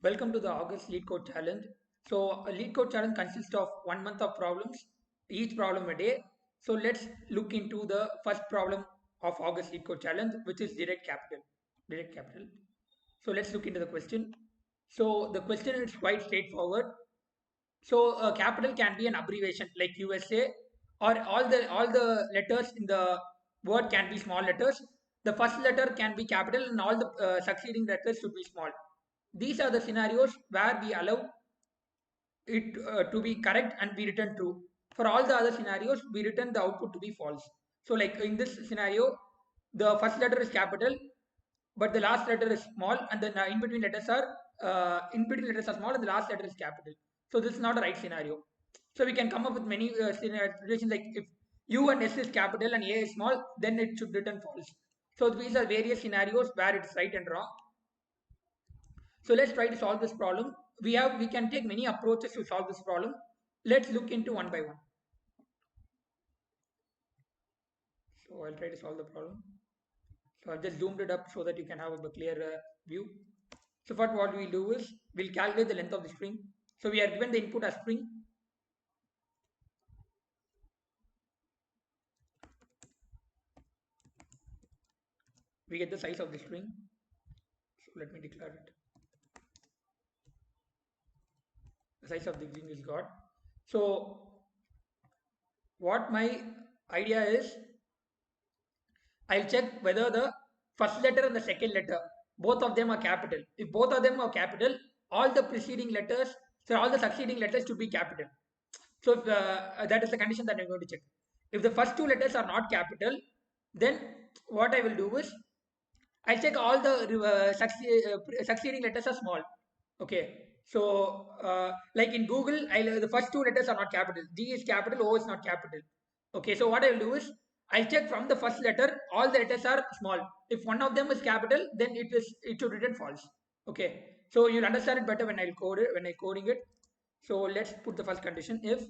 Welcome to the August Lead Code Challenge. So, a Lead Code Challenge consists of 1 month of problems, each problem a day. So, let's look into the first problem of August Lead Code Challenge, which is direct capital. Direct capital. So, let's look into the question. So, the question is quite straightforward. So, capital can be an abbreviation like USA, or all the letters in the word can be small letters. The first letter can be capital, and all the succeeding letters should be small. These are the scenarios where we allow it to be correct and be written true. For all the other scenarios, we return the output to be false. So, like in this scenario, the first letter is capital, but the last letter is small, and then in between letters are small, and the last letter is capital. So, this is not a right scenario. So, we can come up with many situations like if U and S is capital and A is small, then it should return false. So, these are various scenarios where it's right and wrong. So let's try to solve this problem. We can take many approaches to solve this problem. Let's look into one by one. So I'll try to solve the problem. So I've just zoomed it up so that you can have a clear view. So first what we'll do is we'll calculate the length of the string. So we are given the input as string. We get the size of the string. So let me declare it. The size of the string is got. So what my idea is, I'll check whether the first letter and the second letter, both of them are capital. If both of them are capital, all the preceding letters, so all the succeeding letters should be capital. So if, that is the condition that I'm going to check. If the first two letters are not capital, then what I will do is I'll check all the succeeding letters are small. Okay. So like in Google, the first two letters are not capital. G is capital, O is not capital. Okay. So what I will do is I'll check from the first letter, all the letters are small. If one of them is capital, then it should return false. Okay. So you'll understand it better when I'll code it when I coding it. So let's put the first condition. If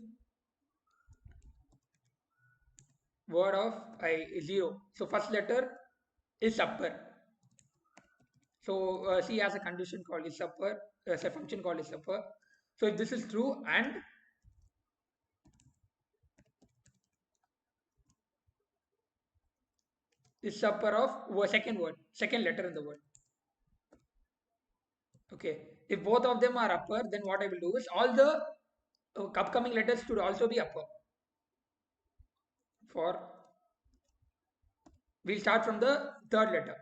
word of I is 0. So first letter is upper. So C has a condition called is upper, as a function called is upper. So if this is true and is upper of second word, second letter in the word. Okay. If both of them are upper, then what I will do is all the upcoming letters should also be upper. For we'll start from the third letter.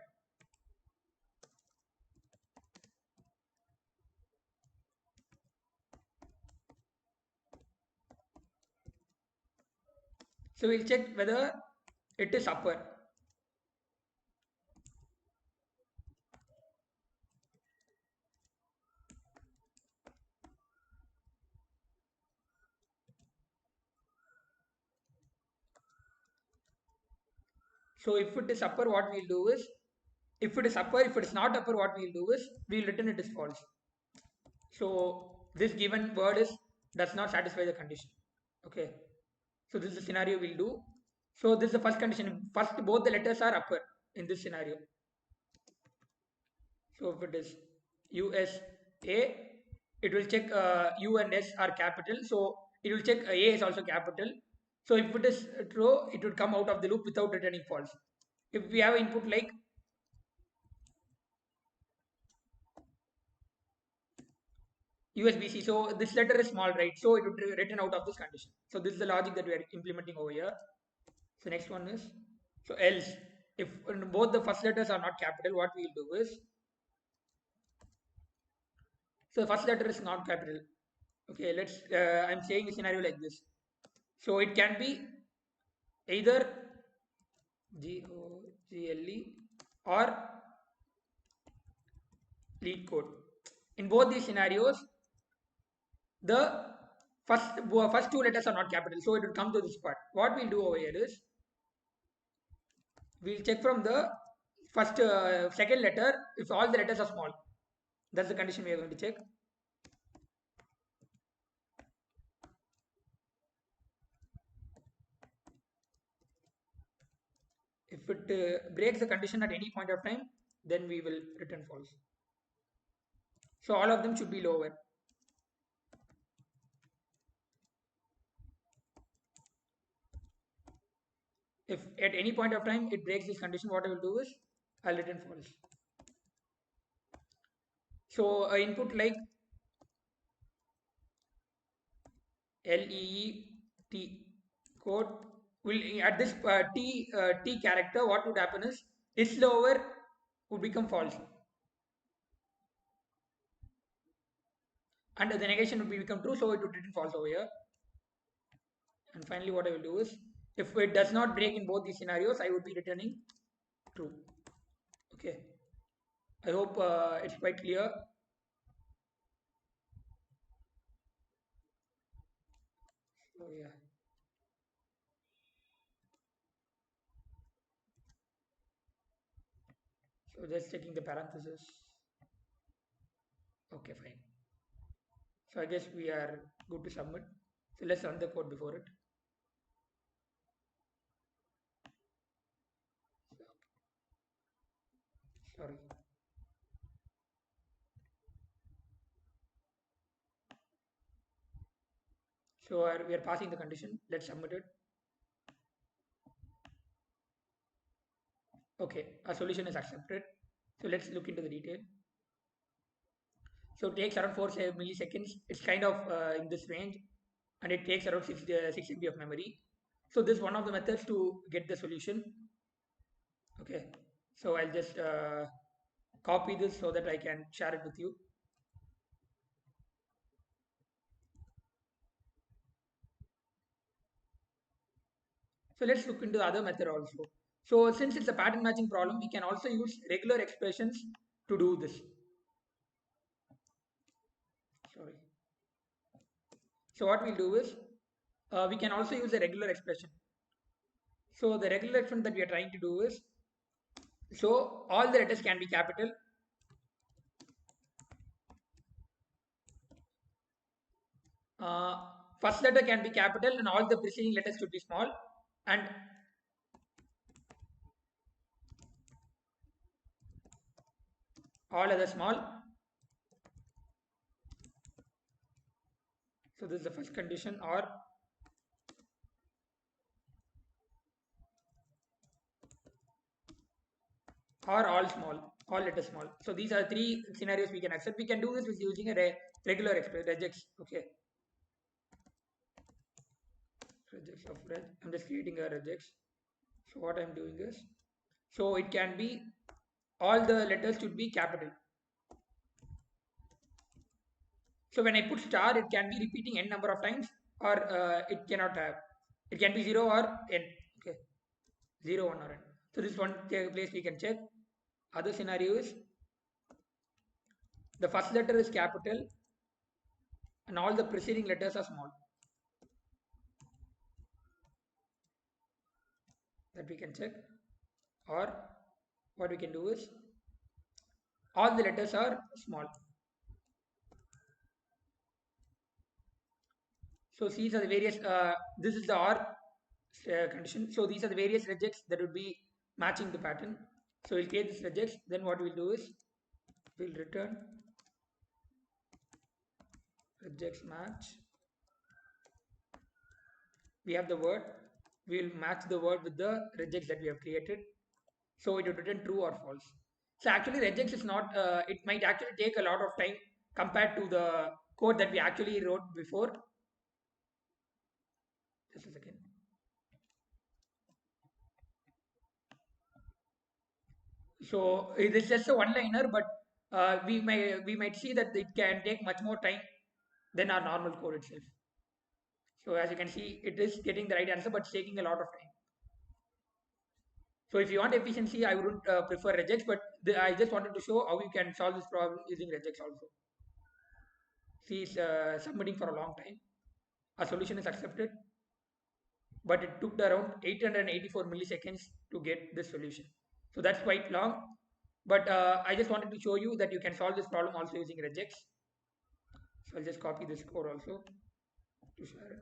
So we'll check whether it is upper. So if it is upper, what we'll do is if it is upper, if it is not upper, what we'll do is we'll return it as false. So this given word is does not satisfy the condition. Okay. So this is the scenario we'll do. So this is the first condition. First, both the letters are upper in this scenario. So if it is USA, it will check U and S are capital. So it will check A is also capital. So if it is true, it would come out of the loop without returning false. If we have input like USB-C, so this letter is small, right? So it would be written out of this condition. So this is the logic that we are implementing over here. So next one is, so else, if both the first letters are not capital, what we will do is, so the first letter is not capital. Okay, I'm saying a scenario like this. So it can be either GOGLE or lead code. In both these scenarios, the first two letters are not capital, so it will come to this part. What we'll do over here is we'll check from the second letter if all the letters are small. That's the condition we are going to check. If it breaks the condition at any point of time, then we will return false. So all of them should be lower. If at any point of time it breaks this condition, what I will do is I'll return false. So input like LEET code will at this T character, what would happen is lower would become false, and the negation would become true, so it would return false over here. And finally, what I will do is if it does not break in both these scenarios, I would be returning true. Okay, I hope it's quite clear. So yeah, so just checking the parenthesis. Okay, fine. So I guess we are good to submit. So let's run the code before it. Sorry. So we are passing the condition. Let's submit it. Okay, our solution is accepted. So let's look into the detail. So it takes around 4 milliseconds. It's kind of in this range, and it takes around 6 MB of memory. So this is one of the methods to get the solution. Okay, so I'll just copy this so that I can share it with you. So let's look into the other method also. So since it's a pattern matching problem, we can also use regular expressions to do this. Sorry. So what we'll do is we can also use a regular expression. So the regular expression that we are trying to do is, so all the letters can be capital. Uh, First letter can be capital and all the preceding letters should be small, and all other small. So this is the first condition, or all small, all letters small. So these are three scenarios we can accept. We can do this with using a regular expression, regex. Okay, regex of reg. I'm just creating a regex. So what I'm doing is, so it can be all the letters should be capital. So when I put star, it can be repeating n number of times, or it cannot have. It can be 0 or n. Okay, 0, 1 or n. So this one place we can check. Other scenario is the first letter is capital and all the preceding letters are small. That we can check. Or what we can do is all the letters are small. So these are the various, this is the OR condition. So these are the various rejects that would be matching the pattern. So we'll create this regex. Then what we'll do is we'll return regex match. We have the word. We'll match the word with the regex that we have created. So it would return true or false. So actually regex is not, it might actually take a lot of time compared to the code that we actually wrote before. Just a second. So it is just a one-liner, but we might see that it can take much more time than our normal code itself. So as you can see, it is getting the right answer, but it's taking a lot of time. So if you want efficiency, I wouldn't prefer regex, but I just wanted to show how you can solve this problem using regex also. See, it's submitting for a long time. A solution is accepted, but it took around 884 milliseconds to get this solution. So that's quite long. But I just wanted to show you that you can solve this problem also using regex. So I'll just copy this code also to share it.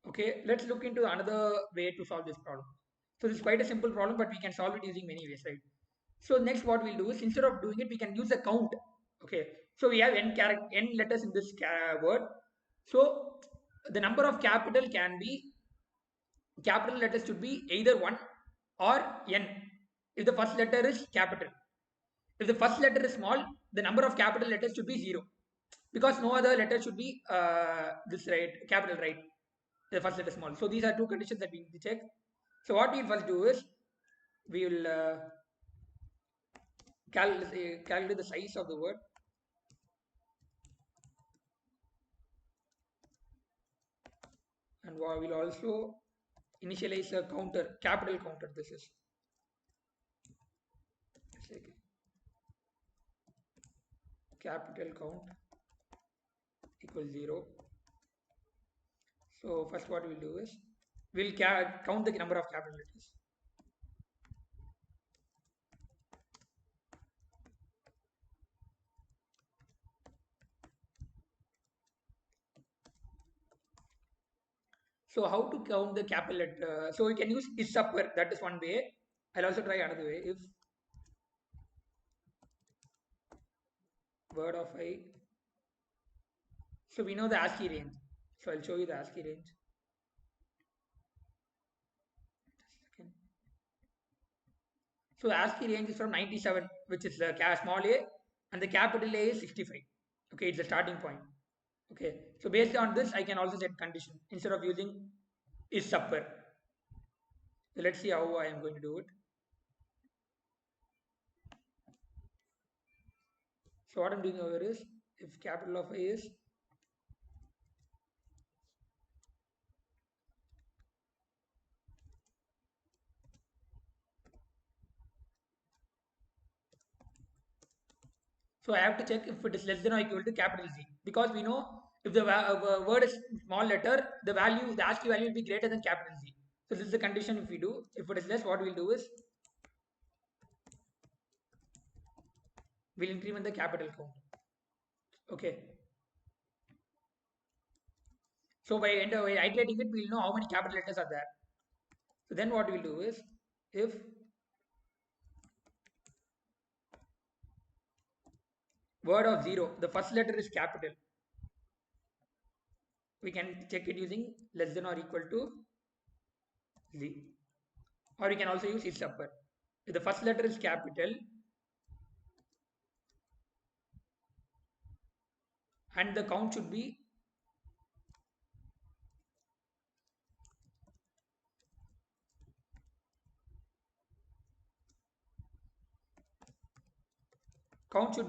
Okay, let's look into another way to solve this problem. So this is quite a simple problem, but we can solve it using many ways, right? So next what we'll do is instead of doing it, we can use a count. Okay. So we have n letters in this word. So the number of capital letters should be either 1 or n if the first letter is capital. If the first letter is small, the number of capital letters should be 0 because no other letter should be this right capital, right? The first letter small. So these are two conditions that we need to check. So what we'll first do is we will calculate the size of the word, and we will also initialize a counter, capital counter. This is like capital count equals 0. So first what we'll do is we'll count the number of capital letters. So how to count the capital letter? So we can use is upper. That is one way. I'll also try another way. If word of I, so we know the ASCII range. So I'll show you the ASCII range. So the ASCII range is from 97, which is the small a, and the capital A is 65. Okay, it's the starting point. Okay, so based on this, I can also set condition instead of using is upper. So let's see how I am going to do it. So what I'm doing over is if capital of I is so I have to check if it is less than or equal to capital Z because we know if the word is small letter, the ASCII value will be greater than capital Z. So this is the condition if we do. If it is less, what we'll do is we'll increment the capital count. Okay. So by iterating it, we'll know how many capital letters are there. So then what we'll do is if word of 0, the first letter is capital, we can check it using less than or equal to Z. Or we can also use is upper. If the first letter is capital and the count should be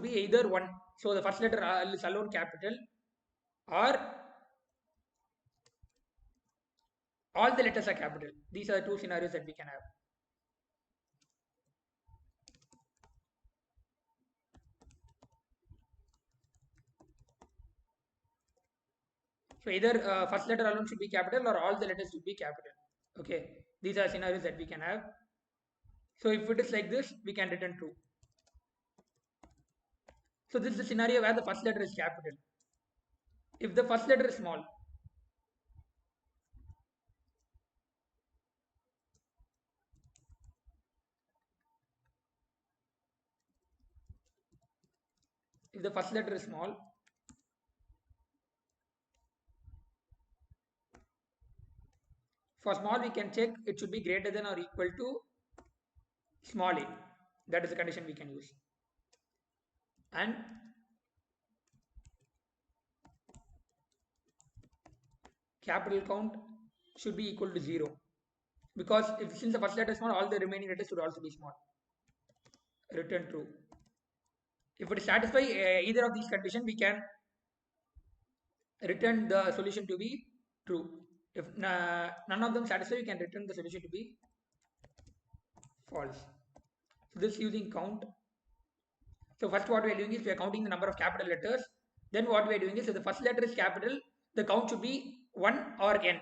either 1. So the first letter is alone capital or all the letters are capital. These are the two scenarios that we can have. So either first letter alone should be capital or all the letters should be capital. Okay, these are scenarios that we can have. So if it is like this, we can return true. So this is the scenario where the first letter is capital. If the first letter is small, if the first letter is small, for small we can check it should be greater than or equal to small a. That is the condition we can use. And capital count should be equal to 0 because if since the first letter is small, all the remaining letters should also be small. Return true. If it satisfy either of these conditions, we can return the solution to be true. If none of them satisfy, we can return the solution to be false. So this using count. So first what we are doing is we are counting the number of capital letters. Then what we are doing is if the first letter is capital, the count should be 1 or n.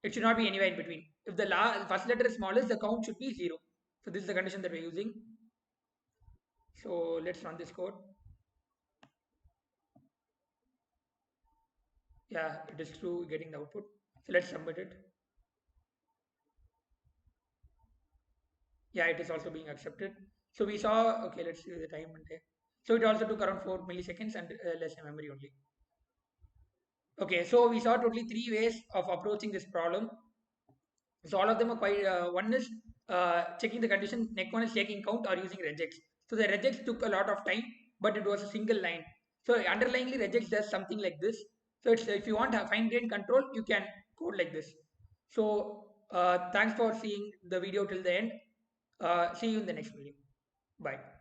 It should not be anywhere in between. If the first letter is smallest, the count should be 0. So this is the condition that we are using. So let's run this code. Yeah, it is true getting the output. So let's submit it. Yeah, it is also being accepted. So we saw, okay, let's see the time and day. So it also took around 4 milliseconds and less memory only. Okay, so we saw totally three ways of approaching this problem. So all of them are quite, one is checking the condition, next one is checking count or using regex. So the regex took a lot of time, but it was a single line. So underlyingly regex does something like this. So it's, if you want a fine grained control, you can code like this. So thanks for seeing the video till the end. See you in the next video. Bye.